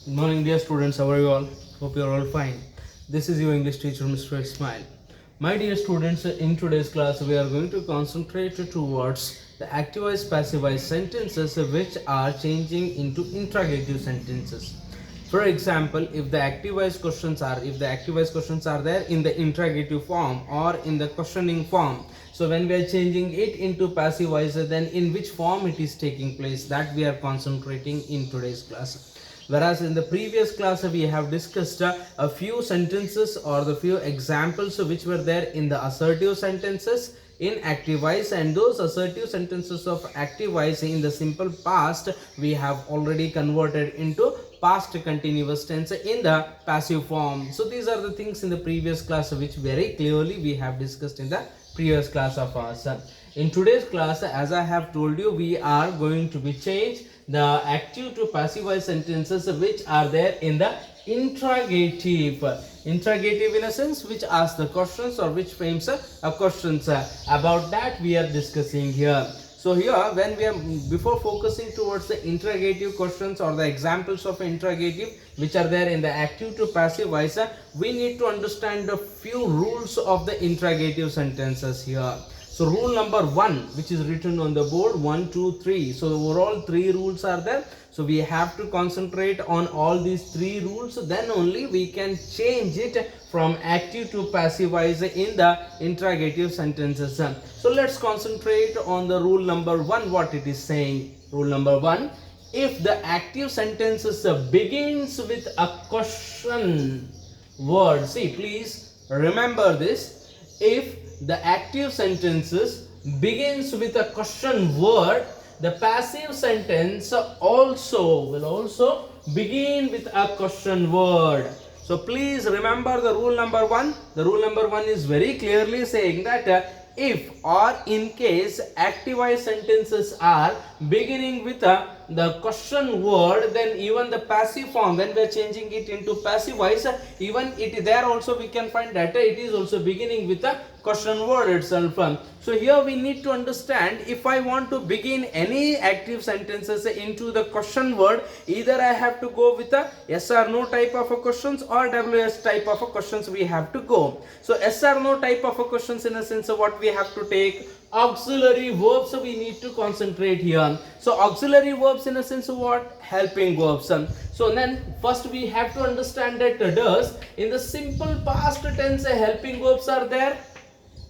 Good morning, dear students. How are you all? Hope you are all fine. This is your English teacher, Mr. Ismail. My dear students, in today's class, we are going to concentrate towards the active-wise, passive-wise sentences which are changing into interrogative sentences. For example, if the active-wise questions are there in the interrogative form or in the questioning form, so when we are changing it into passive-wise, then in which form it is taking place, that we are concentrating in today's class. Whereas in the previous class we have discussed a few sentences or the few examples which were there in the assertive sentences in active voice, and those assertive sentences of active voice in the simple past we have already converted into past continuous tense in the passive form. So these are the things in the previous class which very clearly we have discussed in the previous class of ours. In today's class, as I have told you, we are going to be changed the active to passive voice sentences which are there in the interrogative in a sense which asks the questions or which frames a questions. About that we are discussing here. So here, when we are before focusing towards the interrogative questions or the examples of interrogative which are there in the active to passive voice, we need to understand the few rules of the interrogative sentences here. So rule number 1, which is written on the board, 1, 2, 3. So overall 3 rules are there. So we have to concentrate on all these 3 rules. Then only we can change it from active to passive voice in the interrogative sentences. So let's concentrate on the rule number 1, what it is saying. Rule number 1. If the active sentences begins with a question word. See, please remember this. If the active sentences begins with a question word, the passive sentence will also begin with a question word. So please remember the rule number 1. The rule number 1 is very clearly saying that if or in case active voice sentences are beginning with the question word, then even the passive form, when we are changing it into passive voice, even it there also we can find that it is also beginning with a question word itself. So here we need to understand, if I want to begin any active sentences into the question word, either I have to go with a yes or no type of a questions or WS type of a questions we have to go. So yes or no type of a questions, in a sense of what we have to take auxiliary verbs, we need to concentrate here. So auxiliary verbs, in a sense of what? Helping verbs. So then first we have to understand that does in the simple past tense helping verbs are there.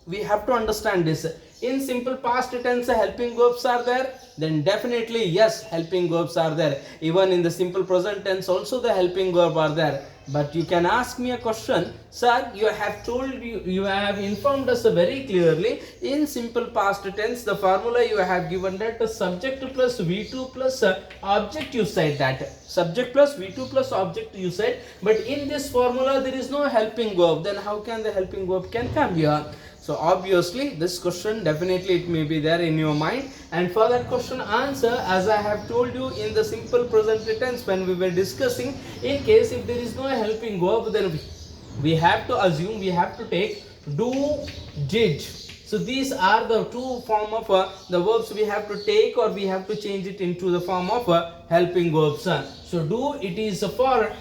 We have to understand this. In simple past tense helping verbs are there, then definitely yes, helping verbs are there. Even in the simple present tense also the helping verb are there. But you can ask me a question, sir, you have informed us very clearly, in simple past tense the formula you have given that subject plus V2 plus object, you said that subject plus V2 plus object you said, but in this formula there is no helping verb. Then how can the helping verb can come here? So obviously this question definitely it may be there in your mind, and for that question answer, as I have told you in the simple present tense when we were discussing, in case if there is no helping verb, then we have to assume, we have to take do, did. So these are the two form of the verbs we have to take, or we have to change it into the form of helping verbs. So do, it is for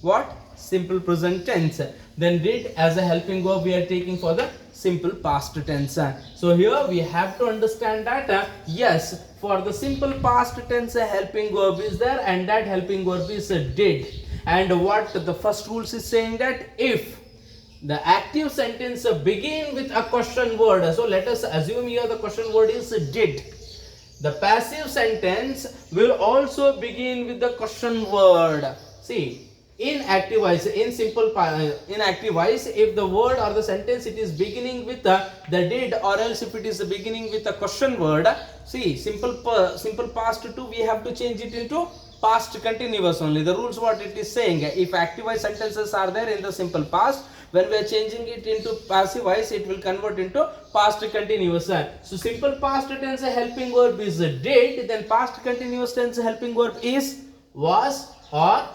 what? Simple present tense. Then did as a helping verb we are taking for the simple past tense. So here we have to understand that yes, for the simple past tense a helping verb is there, and that helping verb is did. And what the first rules is saying that if the active sentence begin with a question word, so let us assume here the question word is did. The passive sentence will also begin with the question word. See, in active voice, in active voice, if the word or the sentence it is beginning with the did, or else if it is beginning with a question word, see, simple past to we have to change it into past continuous only. The rules what it is saying, if active voice sentences are there in the simple past, when we are changing it into passive voice, it will convert into past continuous. So simple past tense helping verb is did, then past continuous tense helping verb is was or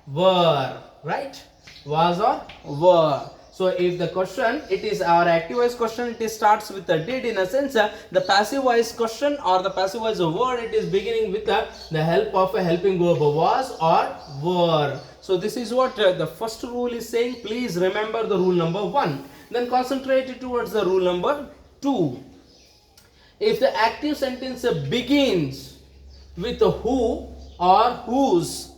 were, right? Was or were. So if the question, it is our active voice question, it starts with a did. In a sense, the passive voice question or the passive voice word, it is beginning with the help of a helping verb was or were. So this is what the first rule is saying. Please remember the rule number 1. Then concentrate towards the rule number 2. If the active sentence begins with who or whose,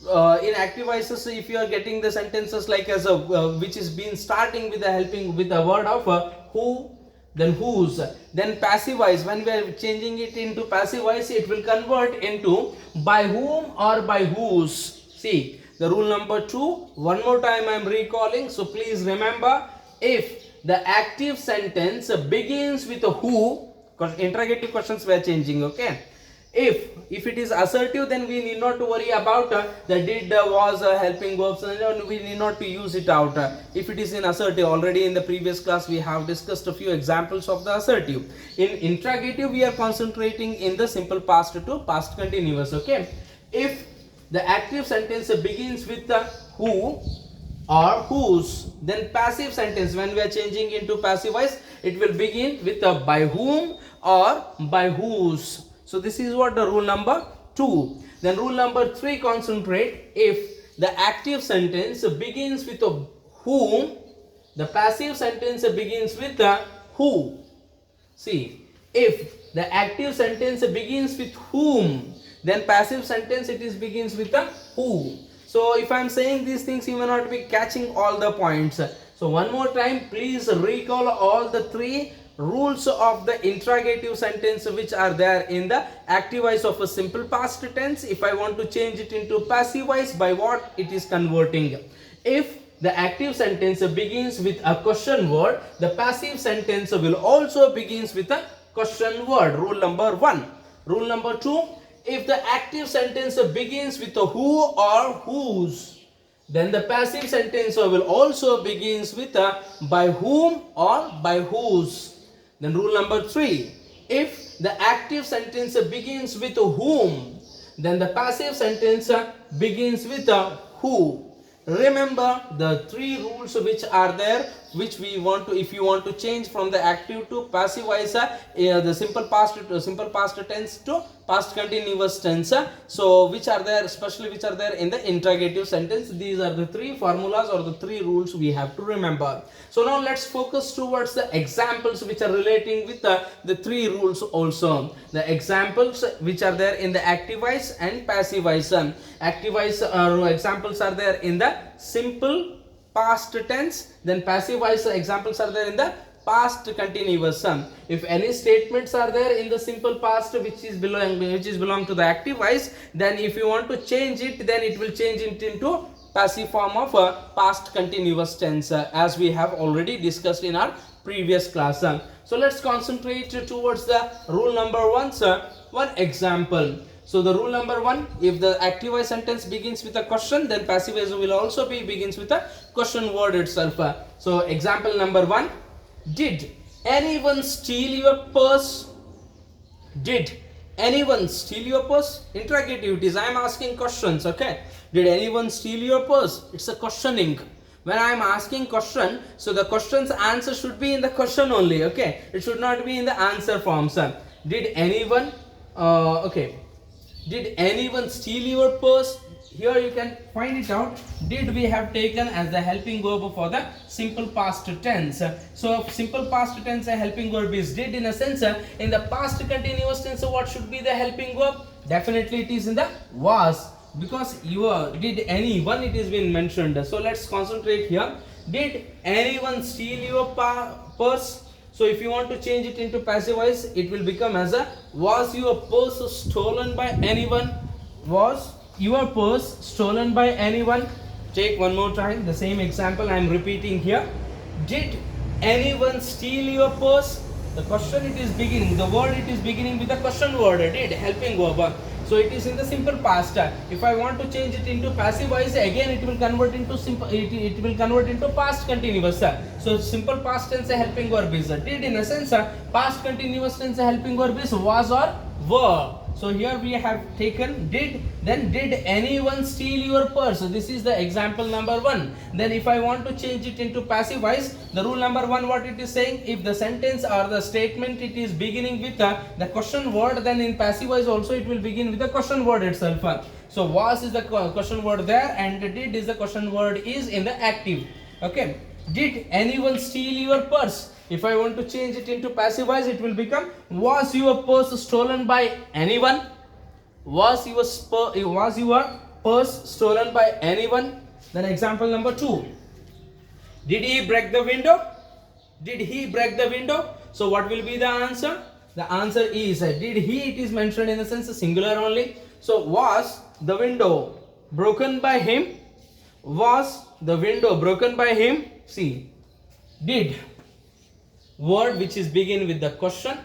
in active voices, if you are getting the sentences like as a which is been starting with the helping with the word of who, then whose, then passive voice, when we are changing it into passive voice, it will convert into by whom or by whose. See the rule number 2 one more time I am recalling, so please remember. If the active sentence begins with who, because interrogative questions we are changing, okay. If it is assertive, then we need not to worry about the did, was, helping verbs, and we need not to use it out. If it is in assertive, already in the previous class we have discussed a few examples of the assertive. In interrogative, we are concentrating in the simple past to past continuous, okay. If the active sentence begins with the who or whose, then passive sentence, when we are changing into passive voice, it will begin with the by whom or by whose. So this is what the rule number 2. Then rule number 3, concentrate. If the active sentence begins with a whom, the passive sentence begins with the who. See, if the active sentence begins with whom, then passive sentence it is begins with the who. So if I am saying these things, you may not be catching all the points. So one more time, please recall all the 3 rules of the interrogative sentence which are there in the active voice of a simple past tense. If I want to change it into passive voice, by what it is converting. If the active sentence begins with a question word, the passive sentence will also begins with a question word. Rule number 1. Rule number 2, if the active sentence begins with a who or whose, then the passive sentence will also begins with a by whom or by whose. Then rule number 3, if the active sentence begins with whom, then the passive sentence begins with who. Remember the 3 rules which are there, which we want to, if you want to change from the active to passive voice, the simple past tense to past continuous tense. So which are there, especially which are there in the interrogative sentence. These are the 3 formulas or the 3 rules we have to remember. So now let's focus towards the examples which are relating with the 3 rules also. The examples which are there in the active voice and passive voice. Active voice examples are there in the simple past tense, then passive voice examples are there in the past continuous. If any statements are there in the simple past which is belong to the active voice, then if you want to change it, then it will change it into passive form of past continuous tense, as we have already discussed in our previous class. So let's concentrate towards the rule number 1, one example. So the rule number 1, if the active voice sentence begins with a question, then passive voice will also begins with a question word itself. So example number 1, did anyone steal your purse? Did anyone steal your purse? Interrogative, it is I am asking questions, okay. Did anyone steal your purse? It's a questioning. When I am asking question, so the question's answer should be in the question only, okay. It should not be in the answer form. Did anyone okay, did anyone steal your purse? Here you can find it out. Did we have taken as the helping verb for the simple past tense. So simple past tense helping verb is did. In a sense, in the past continuous tense, what should be the helping verb? Definitely it is in the was, because you did anyone, it is been mentioned. So let's concentrate here. Did anyone steal your purse? So if you want to change it into passive voice, it will become as a was your purse stolen by anyone? Was your purse stolen by anyone? Take one more time the same example I am repeating here. Did anyone steal your purse? The question it is beginning, the word it is beginning with a question word, did, helping verb. So it is in the simple past. If I want to change it into passive voice, again it will convert into simple. It will convert into past continuous. So simple past tense helping verb is did. In a sense, past continuous tense helping verb is was or were. So here we have taken did, then did anyone steal your purse? So this is the example number 1. Then if I want to change it into passive voice, the rule number 1, what it is saying, if the sentence or the statement it is beginning with the question word, then in passive voice also it will begin with the question word itself. So was is the question word there, and did is the question word is in the active. Okay, did anyone steal your purse? If I want to change it into passive voice, it will become, was your purse stolen by anyone? Was your purse stolen by anyone? Then example number 2. Did he break the window? Did he break the window? So what will be the answer? The answer is did he, it is mentioned in the sense singular only. So was the window broken by him? Was the window broken by him? See, did word which is begin with the question.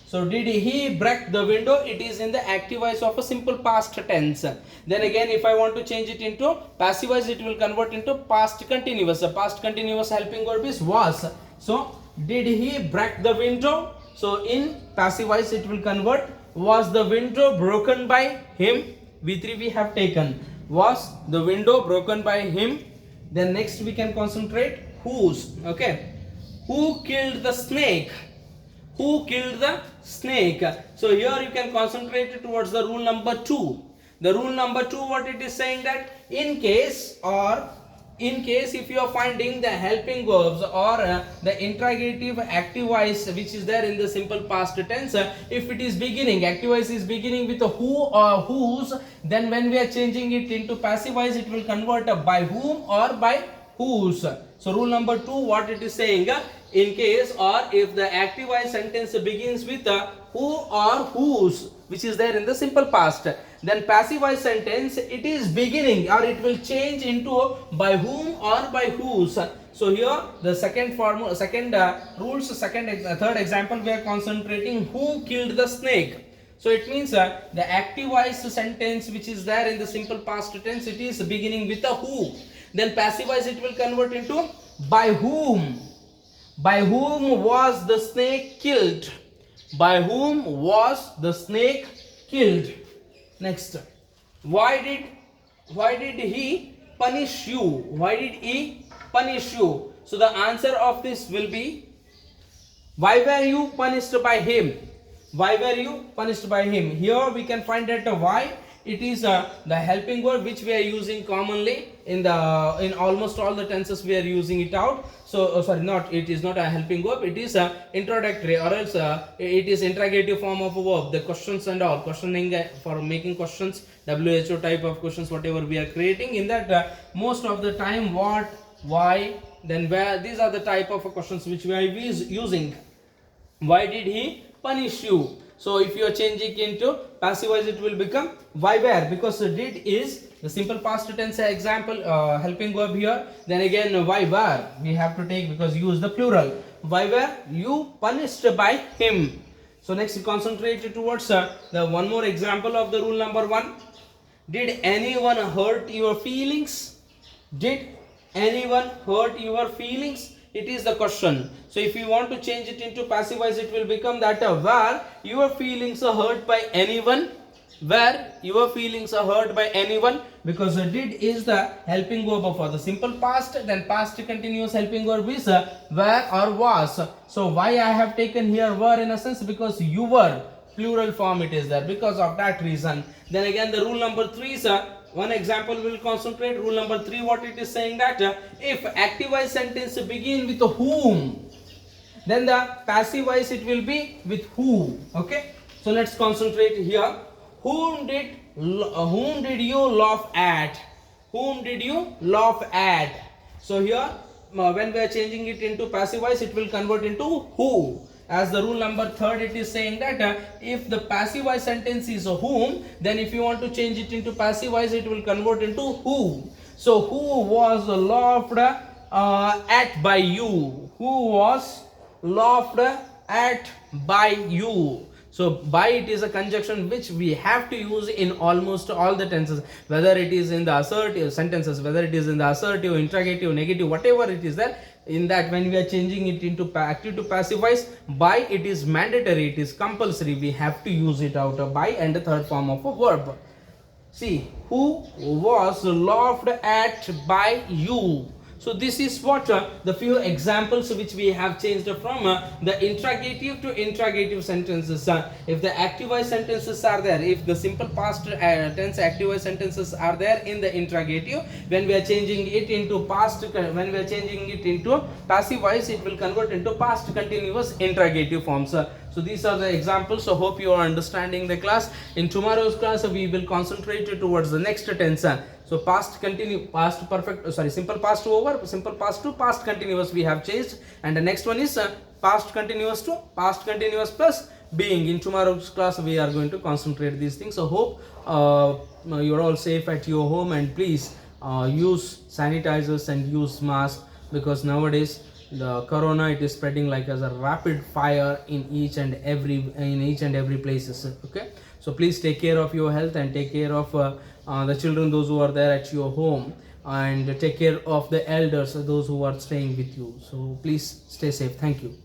So did he break the window? It is in the active voice of a simple past tense. Then again, if I want to change it into passive voice, it will convert into past continuous. The past continuous helping verb is was. So did he break the window? So in passive voice it will convert, was the window broken by him? V3 we have taken, was the window broken by him. Then next we can concentrate whose. Okay, who killed the snake? Who killed the snake? So here you can concentrate towards the rule number 2. The rule number 2, what it is saying, that in case if you are finding the helping verbs or the interrogative active voice which is there in the simple past tense, if it is beginning, active voice is beginning with a who or whose, then when we are changing it into passive voice, it will convert by whom or by whose. So rule number 2, what it is saying, in case or if the active voice sentence begins with who or whose, which is there in the simple past, then passive voice sentence it is beginning or it will change into by whom or by whose. So here the second formula, third example, we are concentrating who killed the snake. So it means the active voice sentence which is there in the simple past tense, it is beginning with a who. Then passive voice it will convert into by whom. By whom was the snake killed? By whom was the snake killed? Next, why did he punish you? Why did he punish you? So the answer of this will be, why were you punished by him? Why were you punished by him? Here we can find that why, it is the helping word which we are using commonly in almost all the tenses. We are using it out. So it is not a helping verb, it is a introductory, or else it is interrogative form of a verb. The questions and all, questioning for making questions, WHO type of questions, whatever we are creating, in that most of the time what, why, then where, these are the type of questions which we are using. Why did he punish you? So if you are changing into passive voice, it will become why were, because did is the simple past tense example helping verb here. Then again why were we have to take, because use the plural. Why were you punished by him? So next concentrate towards the one more example of the rule number 1. Did anyone hurt your feelings? Did anyone hurt your feelings? It is the question. So if you want to change it into passive voice, it will become that where your feelings are hurt by anyone. Where your feelings are hurt by anyone, because did is the helping verb for the simple past, then past continuous helping verb is were or was. So why I have taken here were in a sense, because you were, plural form it is there, because of that reason. Then again the rule number 3 is one example will concentrate. Rule number 3, what it is saying, that if active voice sentence begin with whom, then the passive voice it will be with who. Okay, so let's concentrate here. Whom did you laugh at? Whom did you laugh at? So here when we are changing it into passive voice, it will convert into who. As the rule number 3, it is saying that if the passive voice sentence is whom, then if you want to change it into passive voice, it will convert into who. So who was laughed at by you? Who was laughed at by you? So by, it is a conjunction which we have to use in almost all the tenses, whether it is in the assertive sentences, whether it is in the assertive, interrogative, negative, whatever it is there, in that when we are changing it into active to passive voice, by it is mandatory, it is compulsory, we have to use it out of by and the third form of a verb. See, who was laughed at by you. So this is what the few examples which we have changed from the interrogative to interrogative sentences. If the active voice sentences are there, if the simple past tense active voice sentences are there in the interrogative, when we are changing it into past, when we are changing it into passive voice, it will convert into past continuous interrogative forms. So these are the examples. So hope you are understanding the class. In tomorrow's class, we will concentrate towards the next tense. So past continue, past perfect, simple past to over, simple past to past continuous we have changed, and the next one is past continuous to past continuous plus being. In tomorrow's class, we are going to concentrate these things. So hope you're all safe at your home, and please use sanitizers and use mask, because nowadays the corona, it is spreading like as a rapid fire in each and every places. Okay, so please take care of your health and take care of the children, those who are there at your home, and take care of the elders, those who are staying with you. So please stay safe. Thank you.